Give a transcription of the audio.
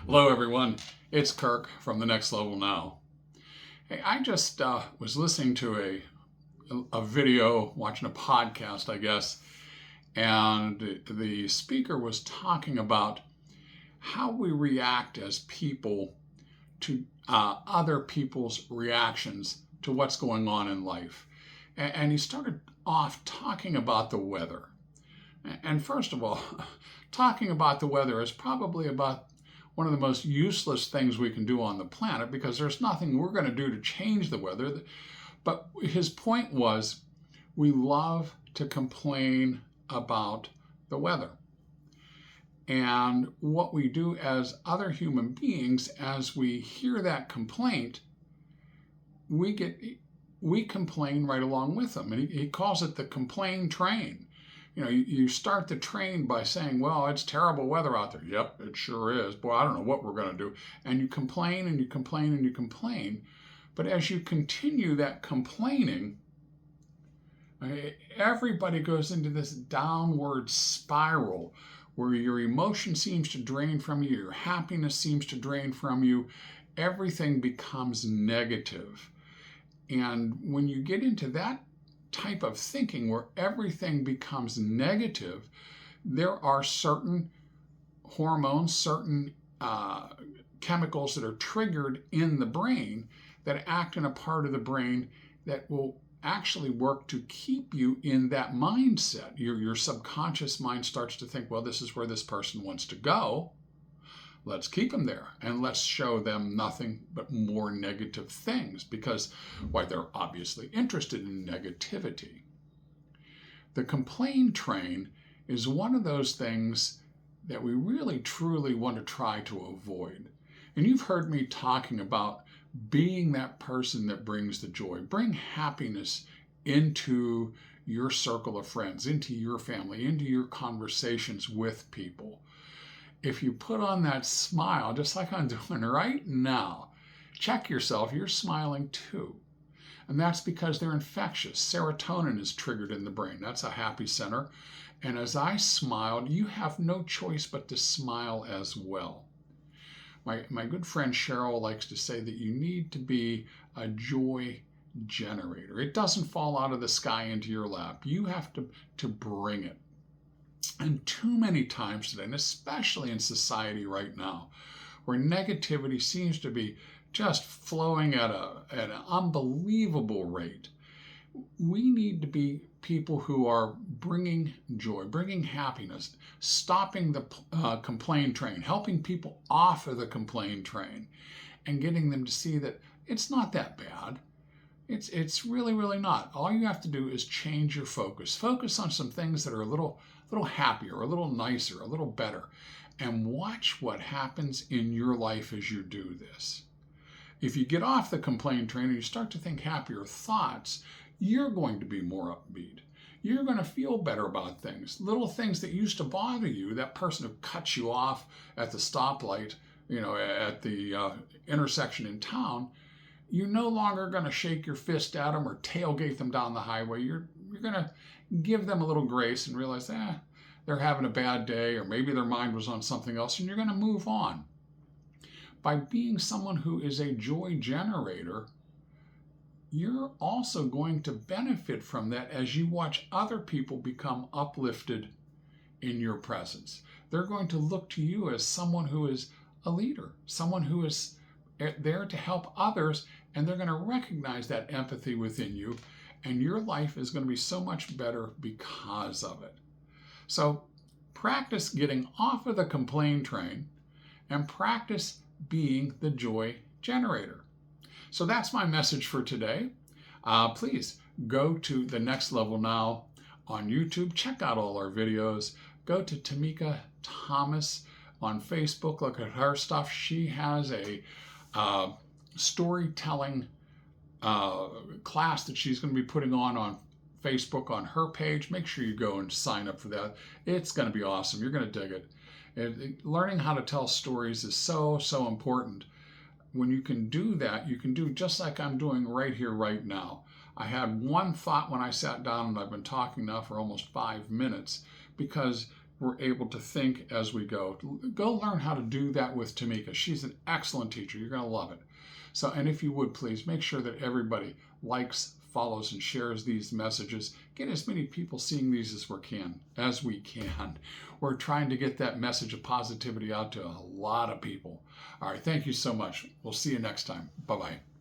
Hello, everyone. It's Kirk from The Next Level Now. Hey, I just was listening to a video, watching a podcast, I guess, and the speaker was talking about how we react as people to other people's reactions to what's going on in life. And he started off talking about the weather. And first of all, talking about the weather is probably about one of the most useless things we can do on the planet, because there's nothing we're going to do to change the weather. But his point was, we love to complain about the weather. And what we do as other human beings, as we hear that complaint, we complain right along with them. And he calls it the complain train. You know, you start the train by saying, well, it's terrible weather out there. Yep, it sure is. Boy, I don't know what we're going to do. And you complain and you complain and you complain. But as you continue that complaining, everybody goes into this downward spiral where your emotion seems to drain from you, your happiness seems to drain from you. Everything becomes negative. And when you get into that type of thinking where everything becomes negative, there are certain hormones, certain chemicals that are triggered in the brain that act in a part of the brain that will actually work to keep you in that mindset. Your subconscious mind starts to think, well, this is where this person wants to go. Let's keep them there and let's show them nothing but more negative things, because, why, they're obviously interested in negativity. The complaint train is one of those things that we really truly want to try to avoid. And you've heard me talking about being that person that brings the joy. Bring happiness into your circle of friends, into your family, into your conversations with people. If you put on that smile, just like I'm doing right now, check yourself, you're smiling too. And that's because they're infectious. Serotonin is triggered in the brain. That's a happy center. And as I smiled, you have no choice but to smile as well. My good friend Cheryl likes to say that you need to be a joy generator. It doesn't fall out of the sky into your lap. You have to bring it. And too many times today, and especially in society right now, where negativity seems to be just flowing at an unbelievable rate, we need to be people who are bringing joy, bringing happiness, stopping the complaint train, helping people off of the complaint train, and getting them to see that it's not that bad. It's really, really not. All you have to do is change your focus. Focus on some things that are a little happier, a little nicer, a little better, and watch what happens in your life as you do this. If you get off the complaint train and you start to think happier thoughts, you're going to be more upbeat. You're going to feel better about things. Little things that used to bother you, that person who cut you off at the stoplight, at the intersection in town, you're no longer going to shake your fist at them or tailgate them down the highway. You're going to give them a little grace and realize, they're having a bad day, or maybe their mind was on something else, and you're going to move on. By being someone who is a joy generator, you're also going to benefit from that as you watch other people become uplifted in your presence. They're going to look to you as someone who is a leader, someone who is there to help others, and they're going to recognize that empathy within you, and your life is going to be so much better because of it. So practice getting off of the complaint train and practice being the joy generator. So that's my message for today. Please go to The Next Level Now on YouTube. Check out all our videos. Go to Tamika Thomas on Facebook. Look at her stuff. She has a storytelling class that she's going to be putting on Facebook on her page. Make sure you go and sign up for that. It's going to be awesome. You're going to dig it. Learning how to tell stories is so, so important. When you can do that, you can do just like I'm doing right here, right now. I had one thought when I sat down, and I've been talking now for almost 5 minutes, because we're able to think as we go. Go learn how to do that with Tamika. She's an excellent teacher. You're going to love it. So, and if you would please make sure that everybody likes, follows, and shares these messages. Get as many people seeing these as we can. We're trying to get that message of positivity out to a lot of people. All right, thank you so much. We'll see you next time. Bye-bye.